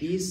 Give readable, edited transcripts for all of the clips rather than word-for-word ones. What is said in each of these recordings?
30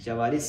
44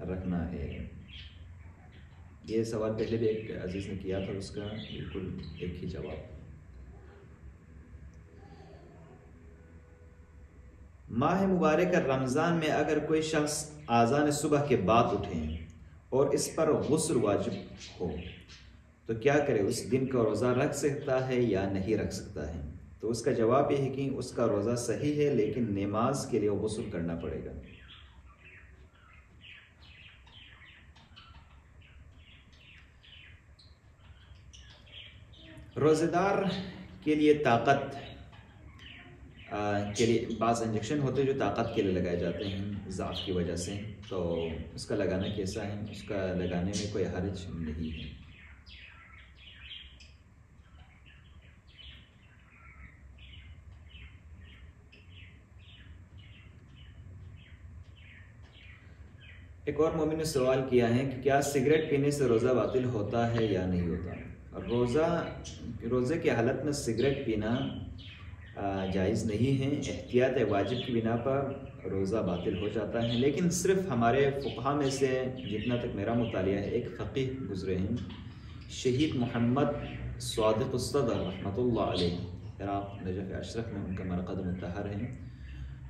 رکھنا ہے؟ یہ سوال پہلے بھی ایک عزیز نے کیا تھا، اس کا بالکل ایک ہی جواب۔ ماہ مبارک رمضان میں اگر کوئی شخص اذان صبح کے بعد اٹھے اور اس پر غسل واجب ہو تو کیا کرے؟ اس دن کا روزہ رکھ سکتا ہے یا نہیں رکھ سکتا ہے؟ تو اس کا جواب یہ ہے کہ اس کا روزہ صحیح ہے، لیکن نماز کے لیے غسل کرنا پڑے گا۔ روزہ دار کے لیے طاقت کے لیے بعض انجیکشن ہوتے ہیں جو طاقت کے لیے لگائے جاتے ہیں ضعف کی وجہ سے، تو اس کا لگانا کیسا ہے؟ اس کا لگانے میں کوئی حرج نہیں ہے۔ ایک اور مومن نے سوال کیا ہے کہ کیا سگریٹ پینے سے روزہ باطل ہوتا ہے یا نہیں ہوتا؟ روزے کی حالت میں سگریٹ پینا جائز نہیں ہے، احتیاط واجب کی بنا پر روزہ باطل ہو جاتا ہے، لیکن صرف ہمارے فقہا میں سے جتنا تک میرا مطالعہ ہے، ایک فقیہ گزرے ہیں شہید محمد صادق الصدر رحمۃ اللہ علیہ، عراق نجف اشرف میں ان کا مرقد مطہر ہے،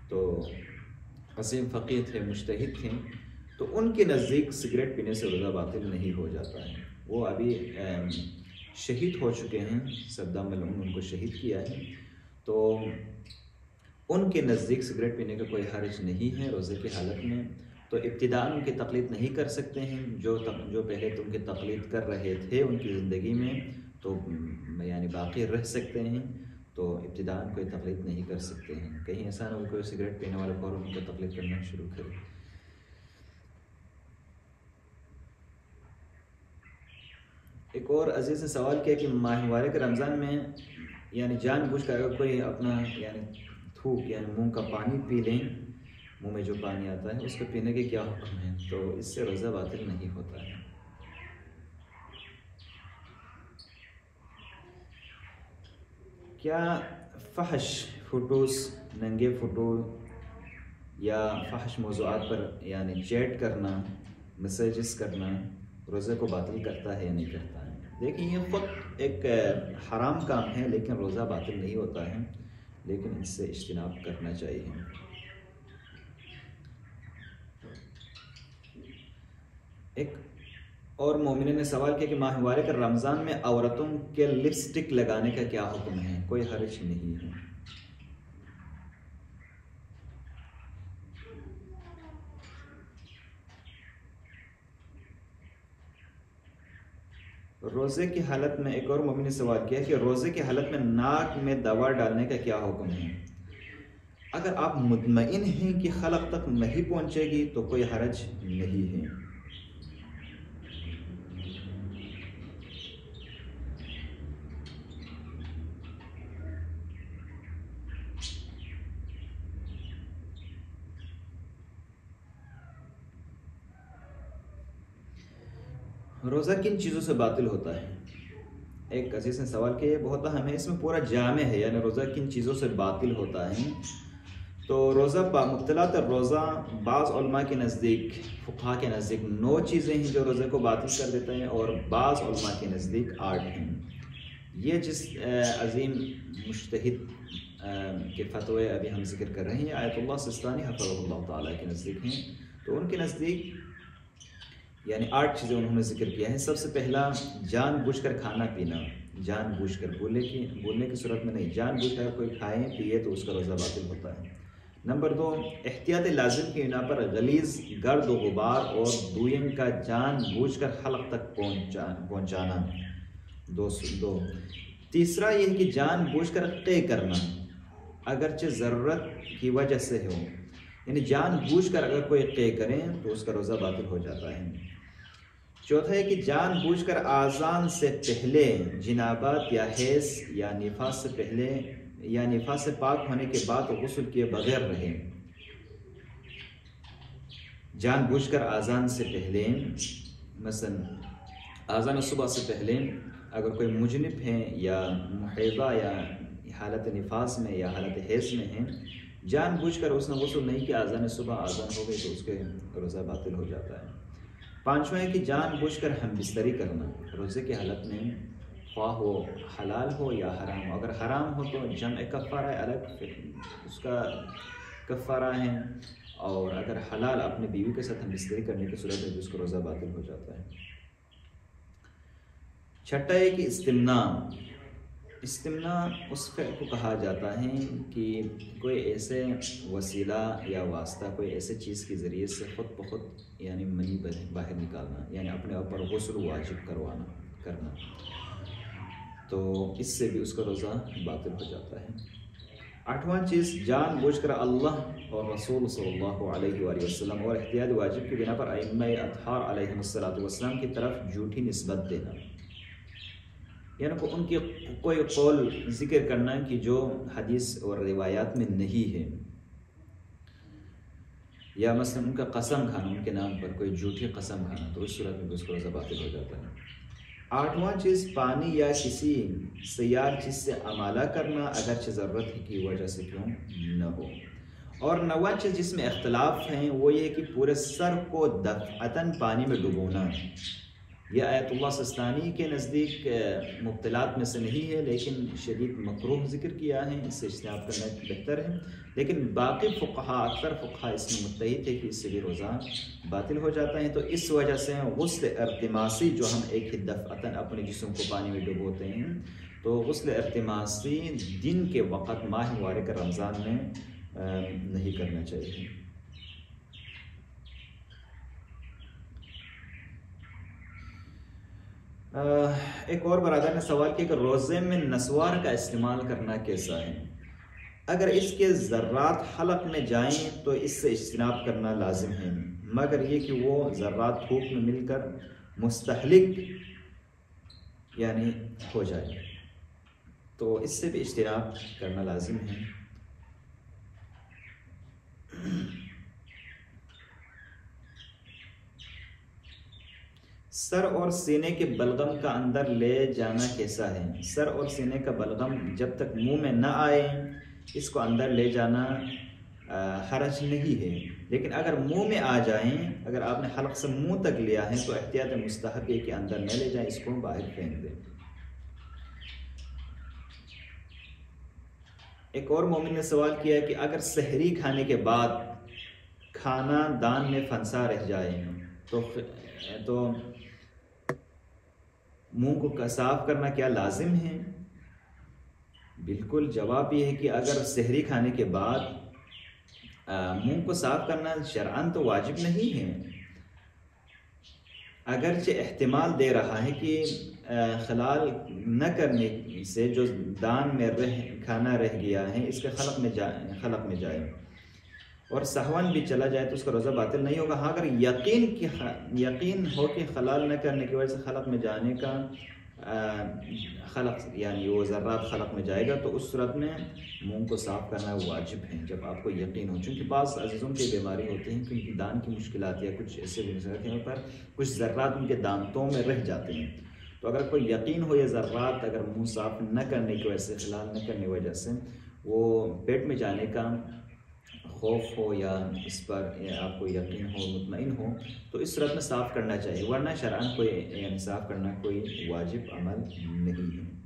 تو عظیم فقیہ تھے، مجتہد تھے، تو ان کے نزدیک سگریٹ پینے سے روزہ باطل نہیں ہو جاتا ہے۔ وہ ابھی شہید ہو چکے ہیں، صدام ملعون ان کو شہید کیا ہے، تو ان کے نزدیک سگریٹ پینے کا کوئی حرج نہیں ہے روزے کی حالت میں، تو ابتداءً ان کی تقلید نہیں کر سکتے ہیں، جو پہلے تو ان کی تقلید کر رہے تھے ان کی زندگی میں تو یعنی باقی رہ سکتے ہیں، تو ابتداءً کوئی تقلید نہیں کر سکتے ہیں، کہیں ایسا نہ ہو کوئی سگریٹ پینے والا فوراً ان کو تقلید کرنا شروع کرے۔ ایک اور عزیز نے سوال کیا کہ ماہ مبارک رمضان میں یعنی جان بوجھ کر اگر کوئی اپنا یعنی تھوک یعنی منہ کا پانی پی لیں، منہ میں جو پانی آتا ہے اس کو پینے کے کیا حکم ہے؟ تو اس سے روزہ باطل نہیں ہوتا ہے۔ کیا فحش فوٹوز، ننگے فوٹو یا فحش موضوعات پر یعنی چیٹ کرنا، میسیجز کرنا روزے کو باطل کرتا ہے یا نہیں کرتا ہے؟ دیکھیں یہ خود ایک حرام کام ہے، لیکن روزہ باطل نہیں ہوتا ہے، لیکن اس سے اجتناب کرنا چاہیے۔ ایک اور مومنہ نے سوال کیا کہ ماہ مبارک رمضان میں عورتوں کے لپسٹک لگانے کا کیا حکم ہے؟ کوئی حرج نہیں ہے۔ روزے کی حالت میں ایک اور مومن نے سوال کیا کہ روزے کی حالت میں ناک میں دوا ڈالنے کا کیا حکم ہے؟ اگر آپ مطمئن ہیں کہ خلق تک نہیں پہنچے گی تو کوئی حرج نہیں ہے۔ روزہ کن چیزوں سے باطل ہوتا ہے؟ ایک عزیز نے سوال کیا، یہ بہت اہم ہے، اس میں پورا جامع ہے، یعنی روزہ کن چیزوں سے باطل ہوتا ہے۔ تو روزہ مبتلات روزہ بعض علماء کے نزدیک، فقہا کے نزدیک 9 چیزیں ہیں جو روزے کو باطل کر دیتے ہیں، اور بعض علماء کے نزدیک 8 ہیں۔ یہ جس عظیم مجتہد کے فتوے ابھی ہم ذکر کر رہے ہیں، آیت اللہ سستانی حفظہ اللہ تعالیٰ کے نزدیک ہیں، تو ان کے نزدیک یعنی 8 چیزیں انہوں نے ذکر کیا ہے۔ سب سے پہلا جان بوجھ کر کھانا پینا، جان بوجھ کر، بولنے کی صورت میں نہیں، جان بوجھ کر کوئی کھائے پیے تو اس کا روزہ باطل ہوتا ہے۔ نمبر 2، احتیاط لازم کی بنا پر غلیظ گرد و غبار اور دوئم کا جان بوجھ کر حلق تک پہنچانا۔ 2۔ تیسرا یہ کہ جان بوجھ کر قے کرنا اگرچہ ضرورت کی وجہ سے ہو، یعنی جان بوجھ کر اگر کوئی قے کریں تو اس کا روزہ باطل ہو جاتا ہے۔ چوتھا ہے کہ جان بوجھ کر آذان سے پہلے جنابت یا حیض یا نفاس سے پہلے یا نفاس سے پاک ہونے کے بعد غسل کیے بغیر رہے۔ جان بوجھ کر آذان سے پہلے، مثلا آذان صبح سے پہلے اگر کوئی مجنب ہے یا محیضہ یا حالت نفاس میں یا حالت حیض میں ہے، جان بوجھ کر اس نے غسل نہیں کیا، آذان صبح آذان ہو گئی تو اس کے روزہ باطل ہو جاتا ہے۔ پانچواں ہے کہ جان بوجھ کر ہم بستری کرنا روزے کی حالت میں، خواہ وہ حلال ہو یا حرام ہو۔ اگر حرام ہو تو جمع کفارہ الگ پھر اس کا کفارہ ہے، اور اگر حلال اپنے بیوی کے ساتھ ہم بستری کرنے کی صورت ہے تو اس کو روزہ باطل ہو جاتا ہے۔ چھٹا ہے کہ استمنا اس فعل کو کہا جاتا ہے کہ کوئی ایسے وسیلہ یا واسطہ، کوئی ایسے چیز کے ذریعے سے خود بخود یعنی منی باہر نکالنا، یعنی اپنے اوپر غسل واجب کرنا، تو اس سے بھی اس کا روزہ باطل ہو جاتا ہے۔ آٹھواں چیز، جان بوجھ کر اللہ اور رسول صلی اللہ علیہ وآلہ وسلم اور احتیاط واجب کی بنا پر ائمہ اطہار علیہ السلام کی طرف جھوٹی نسبت دینا، یعنی کہ ان کی کوئی قول ذکر کرنا کہ جو حدیث اور روایات میں نہیں ہے، یا مثلا ان کا قسم کھانا، ان کے نام پر کوئی جھوٹی قسم کھانا، تو اس صورت میں اس کو روزہ باطل ہو جاتا ہے۔ آٹھواں چیز، پانی یا کسی سیال چیز سے امالہ کرنا اگرچہ ضرورت کی وجہ سے کیوں نہ ہو۔ اور نواں چیز جس میں اختلاف ہیں وہ یہ کہ پورے سر کو دفعتاً پانی میں ڈبونا، یہ آیت اللہ سستانی کے نزدیک مبتلات میں سے نہیں ہے، لیکن شدید مکروہ ذکر کیا ہے، اس سے اجتناب کرنا بہتر ہے، لیکن باقی فقہا، اکثر فقہا اس میں متحد ہے کہ اس سے بھی روزہ باطل ہو جاتا ہے۔ تو اس وجہ سے غسل ارتماسی، جو ہم ایک ہی دفعتاً اپنے جسم کو پانی میں ڈبوتے ہیں، تو غسل ارتماسی دن کے وقت ماہ مبارک رمضان میں نہیں کرنا چاہیے۔ ایک اور برادر نے سوال کیا کہ روزے میں نسوار کا استعمال کرنا کیسا ہے؟ اگر اس کے ذرات حلق میں جائیں تو اس سے اجتناب کرنا لازم ہے، مگر یہ کہ وہ ذرات تھوک میں مل کر مستحلق یعنی ہو جائے تو اس سے بھی اجتناب کرنا لازم ہے۔ سر اور سینے کے بلغم کا اندر لے جانا کیسا ہے؟ سر اور سینے کا بلغم جب تک منہ میں نہ آئے اس کو اندر لے جانا حرج نہیں ہے، لیکن اگر منہ میں آ جائیں، اگر آپ نے حلق سے منہ تک لیا ہے تو احتیاط مستحب ہے کہ اندر نہ لے جائیں، اس کو باہر پھینک دیں۔ ایک اور مومن نے سوال کیا کہ اگر سحری کھانے کے بعد کھانا دان میں پھنسا رہ جائے تو منہ کو صاف کرنا کیا لازم ہے؟ بالکل، جواب یہ ہے کہ اگر سحری کھانے کے بعد منہ کو صاف کرنا شرعاً تو واجب نہیں ہے، اگرچہ احتمال دے رہا ہے کہ خلال نہ کرنے سے جو دان میں کھانا رہ گیا ہے اس کے خلق میں جائے اور سہون بھی چلا جائے تو اس کا روزہ باطل نہیں ہوگا۔ ہاں اگر یقین ہو کہ خلال نہ کرنے کی وجہ سے خلق میں جانے کا خلق یعنی وہ ذرات خلق میں جائے گا تو اس صورت میں منہ کو صاف کرنا واجب ہے جب آپ کو یقین ہو، چونکہ بعض عزیزوں کی بیماری ہوتی ہیں کہ ان کی دان کی مشکلات یا کچھ ایسے بھی پر کچھ ذرات ان کے دانتوں میں رہ جاتے ہیں، تو اگر کوئی یقین ہو یہ ذرات اگر منہ صاف نہ کرنے کی وجہ سے خلال نہ کرنے کی وجہ سے وہ پیٹ میں جانے کا خوف ہو یا اس پر آپ کو یقین ہو، مطمئن ہو، تو اس صورت میں صاف کرنا چاہیے، ورنہ شرعاً کوئی یعنی صاف کرنا کوئی واجب عمل نہیں ہے۔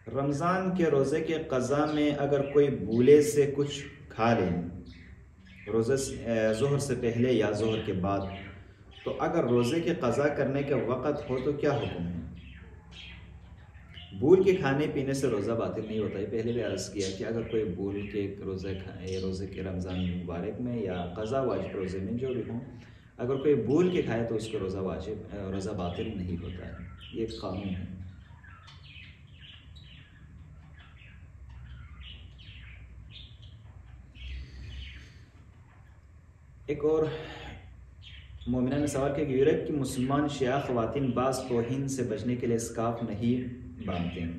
رمضان کے روزے کے قضا میں اگر کوئی بھولے سے کچھ کھا لے روزے ظہر سے پہلے یا ظہر کے بعد، تو اگر روزے کے قضا کرنے کے وقت ہو تو کیا حکم ہے؟ بھول کے کھانے پینے سے روزہ باطل نہیں ہوتا ہے، پہلے بھی عرض کیا کہ اگر کوئی بھول کے روزے کے رمضان مبارک میں یا قضا واجب روزے میں جو بھی ہوں، اگر کوئی بھول کے کھائے تو اس کو روزہ باطل نہیں ہوتا ہے، یہ ایک قانون ہے۔ ایک اور مومنہ نے سوال کیا کہ یورپ کی مسلمان شیعہ خواتین بعض توہین سے بچنے کے لیے سکارف نہیں باندھتے ہیں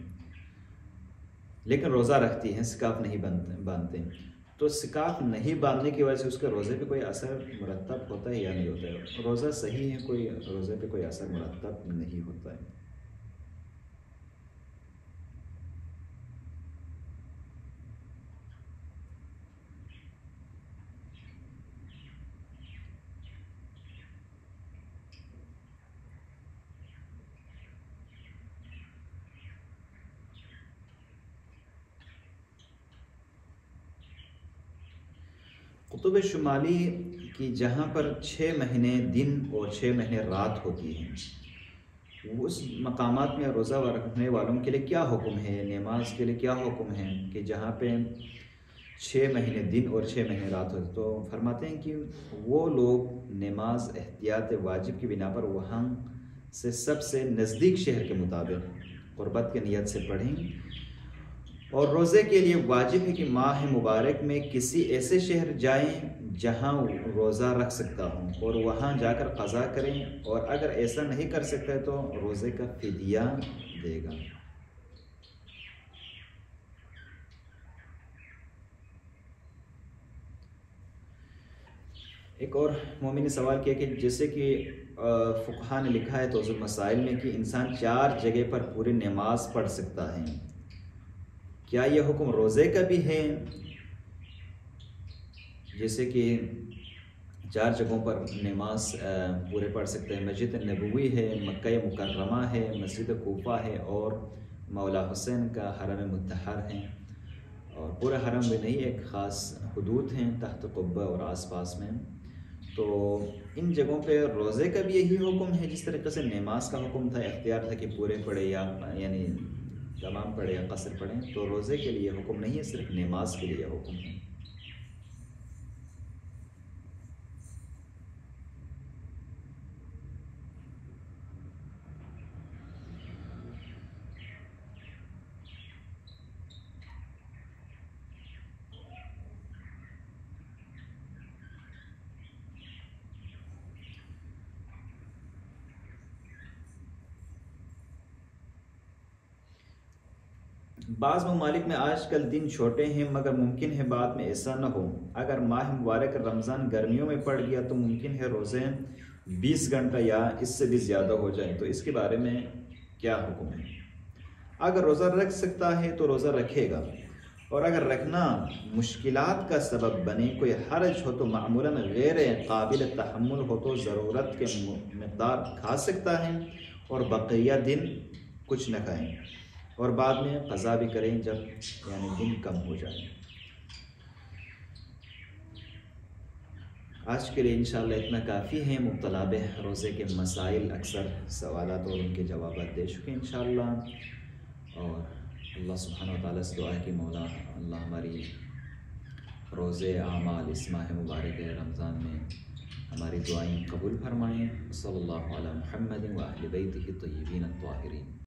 لیکن روزہ رکھتی ہیں، سکارف نہیں باندھتے ہیں، تو سکاف نہیں باندھنے کی وجہ سے اس کے روزے پہ کوئی اثر مرتب ہوتا ہے یا نہیں ہوتا ہے؟ روزہ صحیح ہے، کوئی روزے پہ کوئی اثر مرتب نہیں ہوتا ہے۔ قطب شمالی کی جہاں پر 6 مہینے دن اور 6 مہینے رات ہوتی ہیں، اس مقامات میں روزہ رکھنے والوں کے لیے کیا حکم ہے، نماز کے لیے کیا حکم ہے کہ جہاں پہ 6 مہینے دن اور 6 مہینے رات ہوتی؟ تو فرماتے ہیں کہ وہ لوگ نماز احتیاط واجب کی بنا پر وہاں سے سب سے نزدیک شہر کے مطابق قربت کی نیت سے پڑھیں، اور روزے کے لیے واجب ہے کہ ماہ مبارک میں کسی ایسے شہر جائیں جہاں روزہ رکھ سکتا ہوں اور وہاں جا کر قضا کریں، اور اگر ایسا نہیں کر سکتا ہے تو روزے کا فدیہ دے گا۔ ایک اور مومن نے سوال کیا کہ جیسے کہ فقہا نے لکھا ہے توضیح المسائل میں کہ انسان 4 جگہ پر پوری نماز پڑھ سکتا ہے، کیا یہ حکم روزے کا بھی ہے؟ جیسے کہ 4 جگہوں پر نماز پورے پڑھ سکتے ہیں، مسجد نبوی ہے، مکہ مکرمہ ہے، مسجد کوفہ ہے، اور مولا حسین کا حرم مطہر ہے، اور پورے حرم میں نہیں، ایک خاص حدود ہیں تحت قبہ اور آس پاس میں۔ تو ان جگہوں پہ روزے کا بھی یہی حکم ہے، جس طریقے سے نماز کا حکم تھا، اختیار تھا کہ پورے پڑھے یا یعنی تمام پڑھے یا قصر پڑھیں، تو روزے کے لیے حکم نہیں ہے، صرف نماز کے لیے حکم ہے۔ بعض ممالک میں آج کل دن چھوٹے ہیں، مگر ممکن ہے بعد میں ایسا نہ ہو۔ اگر ماہ مبارک رمضان گرمیوں میں پڑ گیا تو ممکن ہے روزے 20 گھنٹہ یا اس سے بھی زیادہ ہو جائیں، تو اس کے بارے میں کیا حکم ہے؟ اگر روزہ رکھ سکتا ہے تو روزہ رکھے گا، اور اگر رکھنا مشکلات کا سبب بنے، کوئی حرج ہو تو معمولاً غیر قابل تحمل ہو تو ضرورت کے مقدار کھا سکتا ہے، اور بقیہ دن کچھ نہ کھائیں، اور بعد میں قضا بھی کریں جب یعنی دن کم ہو جائیں۔ آج کے لیے انشاءاللہ اتنا کافی ہے۔ مبتلا بہ روزے کے مسائل، اکثر سوالات اور ان کے جوابات دے چکے انشاءاللہ، اور اللہ سبحانہ وتعالیٰ سے دعا ہے کہ مولا اللہ ہماری روزے اعمال اس ماہ مبارک رمضان میں ہماری دعائیں قبول فرمائیں۔ صلی اللہ علی محمد و اہل بیتہ الطیبین الطاہرین۔